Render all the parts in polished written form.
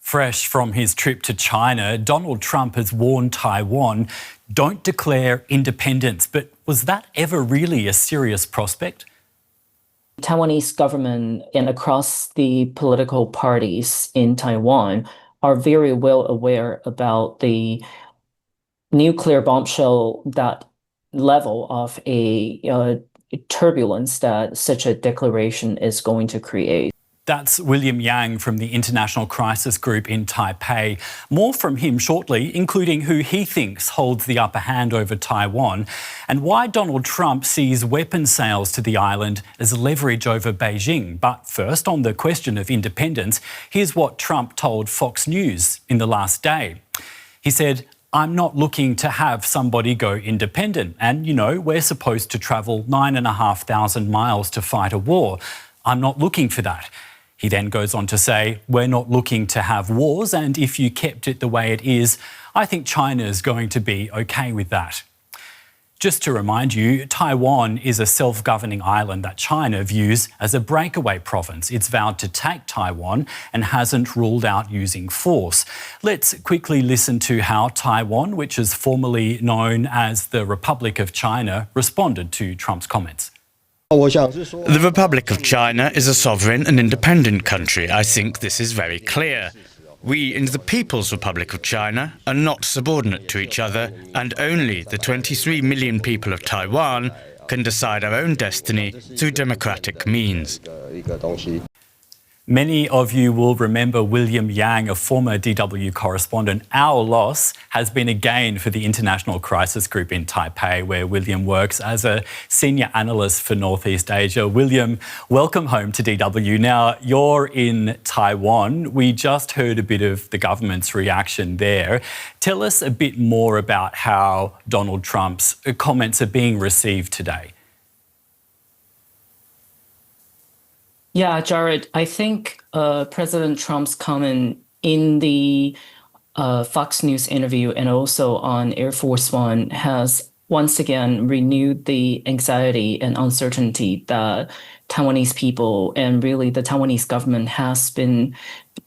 Fresh from his trip to China, Donald Trump has warned Taiwan, don't declare independence. But was that ever really a serious prospect? Taiwanese government and across the political parties in Taiwan are very well aware about the nuclear bombshell, that level of a turbulence that such a declaration is going to create. That's William Yang from the International Crisis Group in Taipei. More from him shortly, including who he thinks holds the upper hand over Taiwan and why Donald Trump sees weapons sales to the island as leverage over Beijing. But first, on the question of independence, here's what Trump told Fox News in the last day. He said, "I'm not looking to have somebody go independent. And, you know, we're supposed to travel 9,500 miles to fight a war. I'm not looking for that." He then goes on to say, "We're not looking to have wars, and if you kept it the way it is, I think China's going to be okay with that." Just to remind you, Taiwan is a self-governing island that China views as a breakaway province. It's vowed to take Taiwan and hasn't ruled out using force. Let's quickly listen to how Taiwan, which is formerly known as the Republic of China, responded to Trump's comments. The Republic of China is a sovereign and independent country. I think this is very clear. We in the People's Republic of China are not subordinate to each other, and only the 23 million people of Taiwan can decide our own destiny through democratic means. Many of you will remember William Yang, a former DW correspondent. Our loss has been a gain for the International Crisis Group in Taipei, where William works as a senior analyst for Northeast Asia. William, welcome home to DW. Now, you're in Taiwan. We just heard a bit of the government's reaction there. Tell us a bit more about how Donald Trump's comments are being received today. Yeah, Jared, I think President Trump's comment in the Fox News interview and also on Air Force One has once again renewed the anxiety and uncertainty that Taiwanese people and really the Taiwanese government has been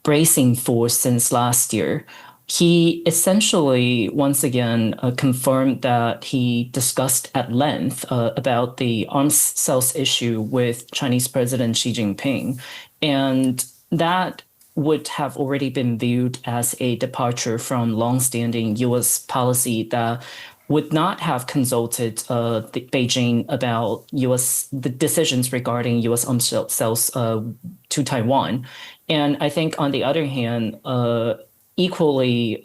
bracing for since last year. He essentially, once again, confirmed that he discussed at length about the arms sales issue with Chinese President Xi Jinping. And that would have already been viewed as a departure from longstanding U.S. policy that would not have consulted Beijing about the decisions regarding U.S. arms sales to Taiwan. And I think, on the other hand, equally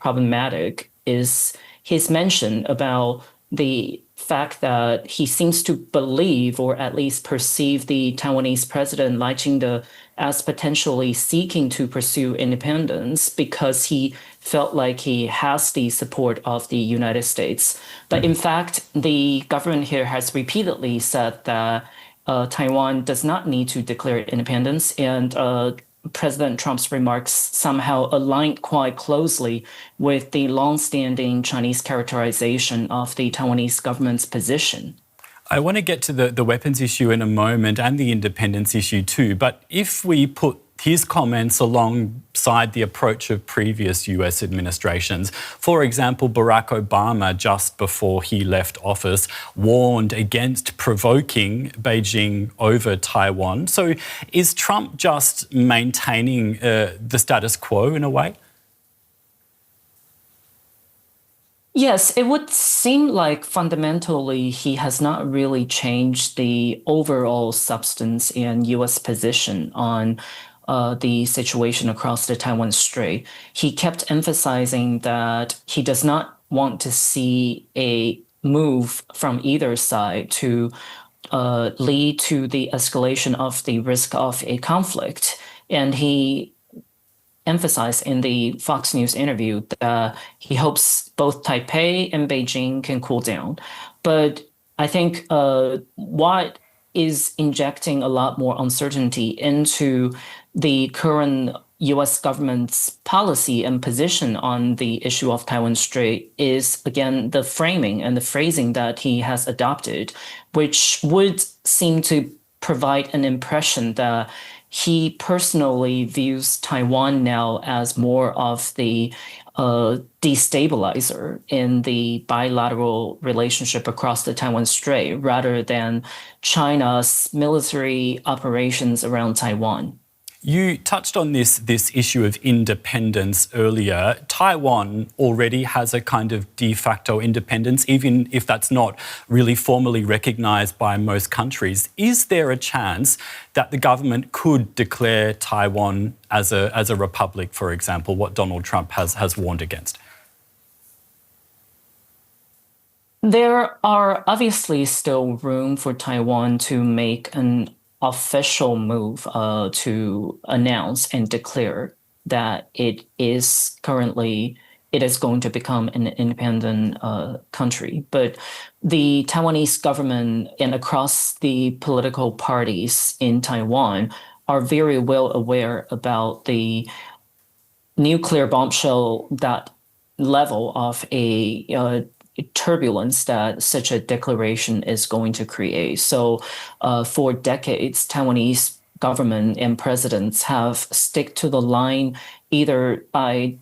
problematic is his mention about the fact that he seems to believe, or at least perceive, the Taiwanese president Lai Ching-te as potentially seeking to pursue independence because he felt like he has the support of the United States. But in fact, the government here has repeatedly said that Taiwan does not need to declare independence, and President Trump's remarks somehow aligned quite closely with the long-standing Chinese characterization of the Taiwanese government's position. I want to get to the weapons issue in a moment and the independence issue too, but if we put his comments alongside the approach of previous US administrations. For example, Barack Obama, just before he left office, warned against provoking Beijing over Taiwan. So is Trump just maintaining the status quo in a way? Yes, it would seem like fundamentally he has not really changed the overall substance and U.S. position on the situation across the Taiwan Strait. He kept emphasizing that he does not want to see a move from either side to lead to the escalation of the risk of a conflict. And he emphasized in the Fox News interview that he hopes both Taipei and Beijing can cool down. But I think what is injecting a lot more uncertainty into the current U.S. government's policy and position on the issue of Taiwan Strait is, again, the framing and the phrasing that he has adopted, which would seem to provide an impression that he personally views Taiwan now as more of the destabilizer in the bilateral relationship across the Taiwan Strait rather than China's military operations around Taiwan. You touched on this issue of independence earlier. Taiwan already has a kind of de facto independence, even if that's not really formally recognised by most countries. Is there a chance that the government could declare Taiwan as a republic, for example, what Donald Trump has warned against? There are obviously still room for Taiwan to make an official move to announce and declare that it is going to become an independent country. But the Taiwanese government and across the political parties in Taiwan are very well aware about the nuclear bombshell, that level of a turbulence that such a declaration is going to create. So for decades, Taiwanese government and presidents have stick to the line either by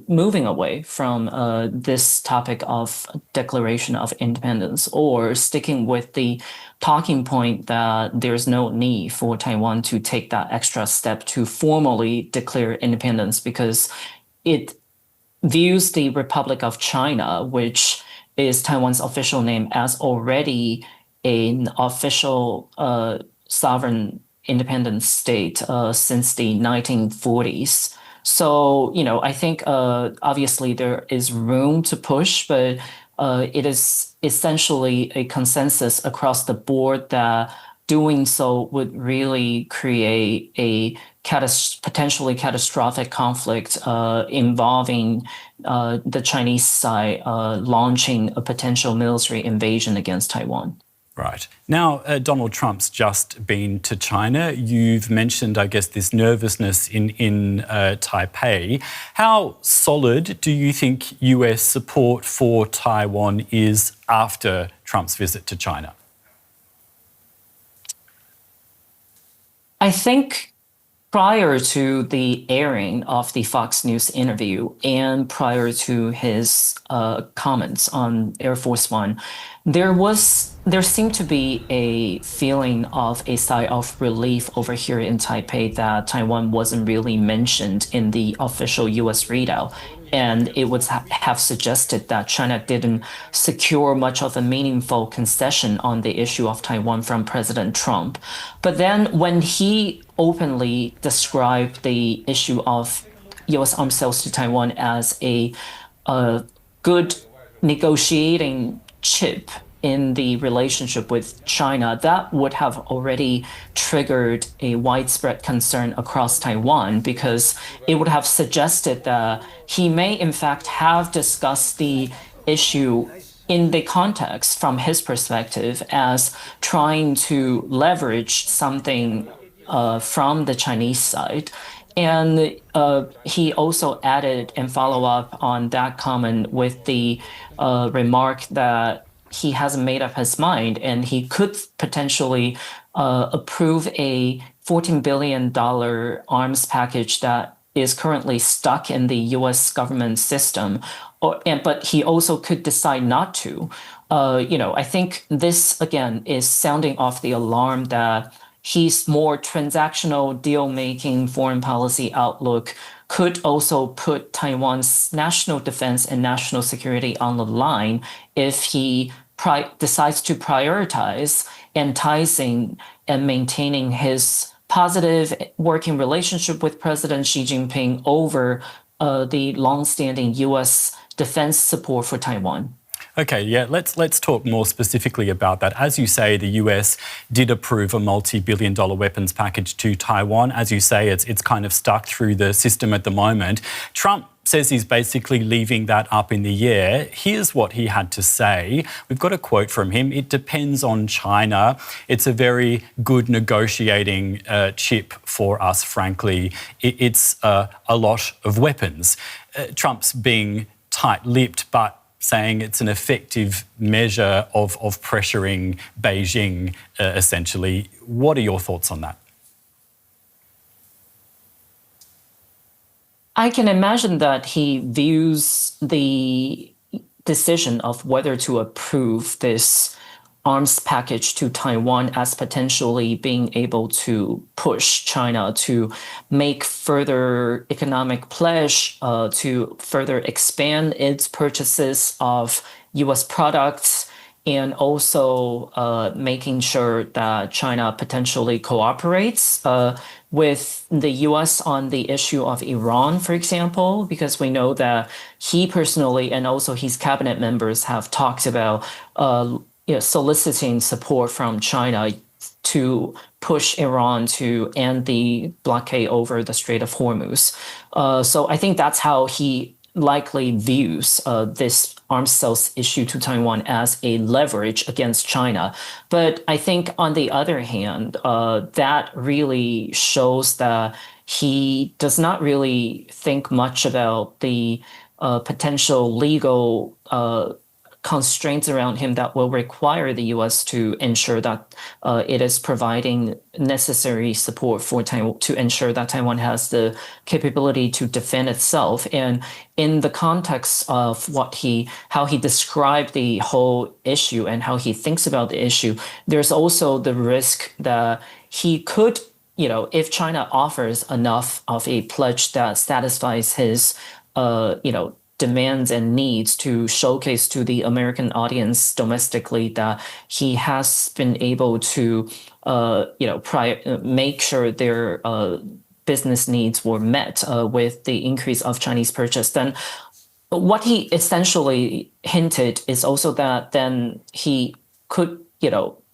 moving away from this topic of declaration of independence, or sticking with the talking point that there's no need for Taiwan to take that extra step to formally declare independence, because it views the Republic of China, which is Taiwan's official name, as already an official sovereign independent state since the 1940s. So, I think obviously there is room to push, but it is essentially a consensus across the board that doing so would really create a potentially catastrophic conflict involving the Chinese side launching a potential military invasion against Taiwan. Right. Now, Donald Trump's just been to China. You've mentioned, I guess, this nervousness in Taipei. How solid do you think US support for Taiwan is after Trump's visit to China? I think prior to the airing of the Fox News interview and prior to his comments on Air Force One, there seemed to be a feeling of a sigh of relief over here in Taipei that Taiwan wasn't really mentioned in the official US readout. And it would have suggested that China didn't secure much of a meaningful concession on the issue of Taiwan from President Trump. But then when he openly described the issue of US arms sales to Taiwan as a good negotiating chip in the relationship with China, that would have already triggered a widespread concern across Taiwan, because it would have suggested that he may in fact have discussed the issue in the context from his perspective as trying to leverage something from the Chinese side. And he also added and follow up on that comment with the remark that he hasn't made up his mind and he could potentially approve a $14 billion arms package that is currently stuck in the US government system. But he also could decide not to. I think this, again, is sounding off the alarm that his more transactional deal-making foreign policy outlook could also put Taiwan's national defense and national security on the line if he decides to prioritize enticing and maintaining his positive working relationship with President Xi Jinping over the longstanding U.S. defense support for Taiwan. Okay, yeah, let's talk more specifically about that. As you say, the US did approve a multi-billion-dollar weapons package to Taiwan. As you say, it's kind of stuck through the system at the moment. Trump says he's basically leaving that up in the air. Here's what he had to say. We've got a quote from him. "It depends on China. It's a very good negotiating chip for us, frankly. It's a lot of weapons." Trump's being tight-lipped, but saying it's an effective measure of pressuring Beijing, essentially. What are your thoughts on that? I can imagine that he views the decision of whether to approve this arms package to Taiwan as potentially being able to push China to make further economic pledge, to further expand its purchases of U.S. products, and also making sure that China potentially cooperates with the US on the issue of Iran, for example, because we know that he personally and also his cabinet members have talked about soliciting support from China to push Iran to end the blockade over the Strait of Hormuz. So I think that's how he likely views this arms sales issue to Taiwan as a leverage against China. But I think on the other hand, that really shows that he does not really think much about the potential legal constraints around him that will require the U.S. to ensure that it is providing necessary support for Taiwan to ensure that Taiwan has the capability to defend itself. And in the context of how he described the whole issue and how he thinks about the issue, there's also the risk that he could, if China offers enough of a pledge that satisfies his, demands and needs to showcase to the American audience domestically that he has been able to, make sure their business needs were met with the increase of Chinese purchase, then what he essentially hinted is also that then he could,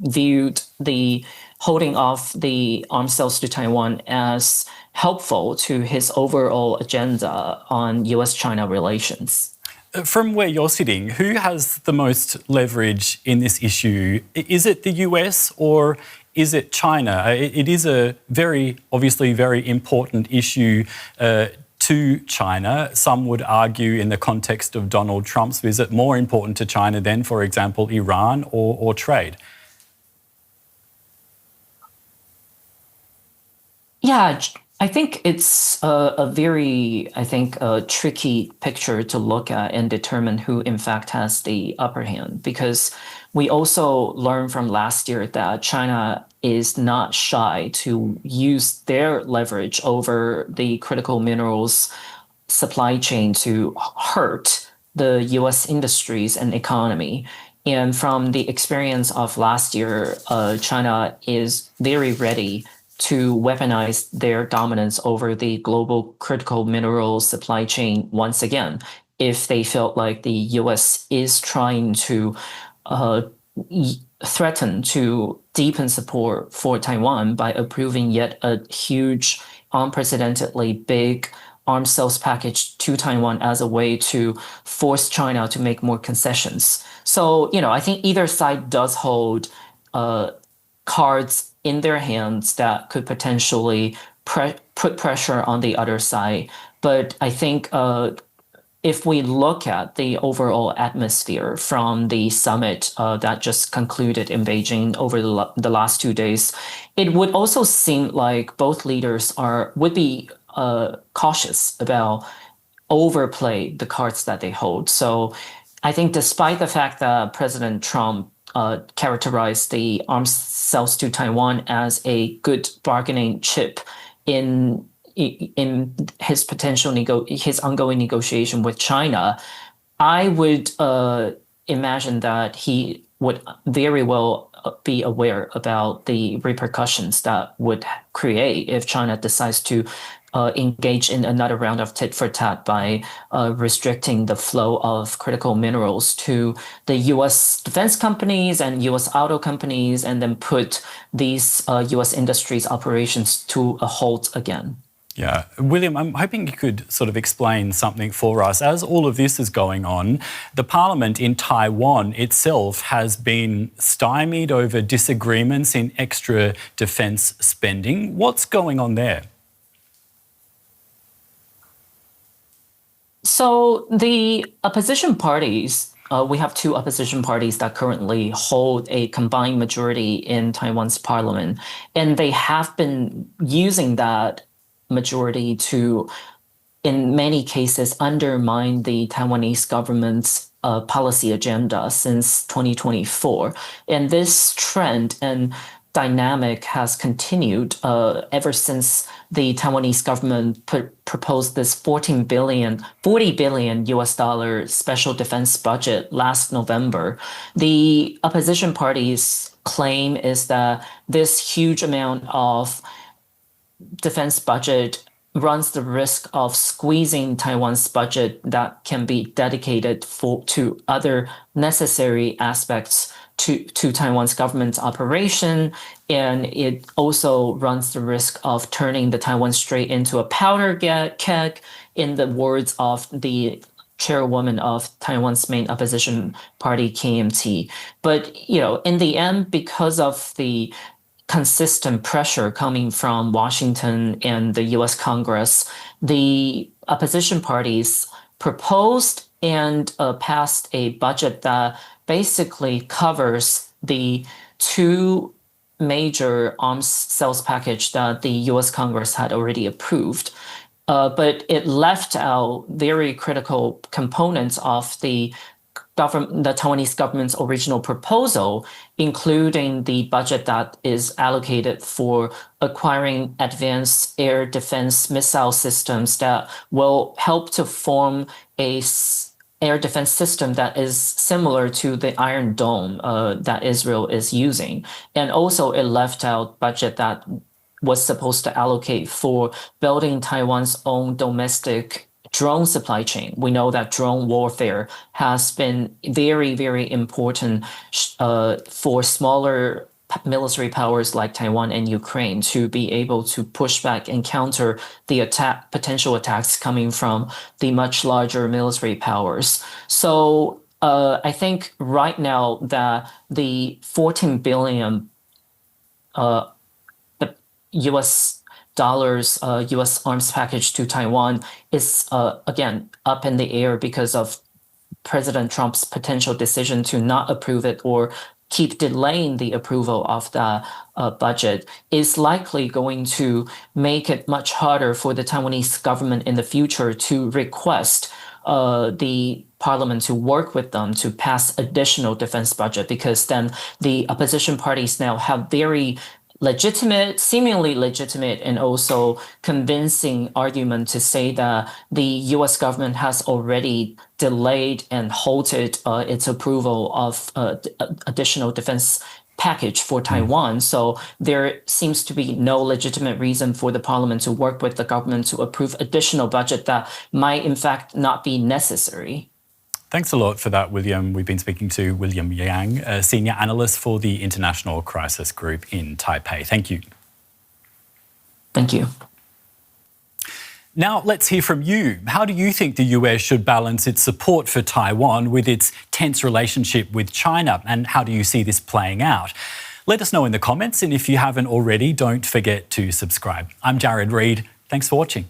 viewed the holding off the arms sales to Taiwan as helpful to his overall agenda on US-China relations. From where you're sitting, who has the most leverage in this issue? Is it the US or is it China? It is a obviously very important issue to China. Some would argue in the context of Donald Trump's visit, more important to China than, for example, Iran or trade. Yeah, I think it's a very, tricky picture to look at and determine who in fact has the upper hand, because we also learned from last year that China is not shy to use their leverage over the critical minerals supply chain to hurt the US industries and economy. And from the experience of last year, China is very ready to weaponize their dominance over the global critical minerals supply chain once again, if they felt like the US is trying to threaten to deepen support for Taiwan by approving yet a huge, unprecedentedly big arms sales package to Taiwan as a way to force China to make more concessions. So, I think either side does hold cards in their hands that could potentially put pressure on the other side. But I think if we look at the overall atmosphere from the summit that just concluded in Beijing over the last 2 days, it would also seem like both leaders would be cautious about overplay the cards that they hold. So I think despite the fact that President Trump characterized the arms sales to Taiwan as a good bargaining chip in his his ongoing negotiation with China, I would imagine that he would very well be aware about the repercussions that would create if China decides to engage in another round of tit for tat by restricting the flow of critical minerals to the US defense companies and US auto companies, and then put these US industries operations to a halt again. Yeah. William, I'm hoping you could sort of explain something for us. As all of this is going on, the parliament in Taiwan itself has been stymied over disagreements in extra defence spending. What's going on there? So the opposition parties we have two opposition parties that currently hold a combined majority in Taiwan's parliament, and they have been using that majority to, in many cases, undermine the Taiwanese government's policy agenda since 2024. And this trend and dynamic has continued ever since the Taiwanese government proposed this $40 billion US dollar special defense budget last November. The opposition party's claim is that this huge amount of defense budget runs the risk of squeezing Taiwan's budget that can be dedicated to other necessary aspects to Taiwan's government's operation. And it also runs the risk of turning the Taiwan Strait into a powder keg, in the words of the chairwoman of Taiwan's main opposition party, KMT. But, in the end, because of the consistent pressure coming from Washington and the US Congress, the opposition parties proposed and passed a budget that basically covers the two major arms sales package that the US Congress had already approved. But it left out very critical components of the Taiwanese government's original proposal, including the budget that is allocated for acquiring advanced air defense missile systems that will help to form a air defense system that is similar to the Iron Dome that Israel is using. And also it left out budget that was supposed to allocate for building Taiwan's own domestic drone supply chain. We know that drone warfare has been very, very important for smaller military powers like Taiwan and Ukraine to be able to push back and counter the potential attacks coming from the much larger military powers. So I think right now that the $14 billion US dollars U.S. arms package to Taiwan is, again, up in the air because of President Trump's potential decision to not approve it or keep delaying the approval of the budget, is likely going to make it much harder for the Taiwanese government in the future to request the parliament to work with them to pass additional defense budget, because then the opposition parties now have very seemingly legitimate and also convincing argument to say that the U.S. government has already delayed and halted its approval of additional defense package for Taiwan. So there seems to be no legitimate reason for the parliament to work with the government to approve additional budget that might in fact not be necessary. Thanks a lot for that, William. We've been speaking to William Yang, a senior analyst for the International Crisis Group in Taipei. Thank you. Thank you. Now, let's hear from you. How do you think the US should balance its support for Taiwan with its tense relationship with China? And how do you see this playing out? Let us know in the comments. And if you haven't already, don't forget to subscribe. I'm Jared Reid. Thanks for watching.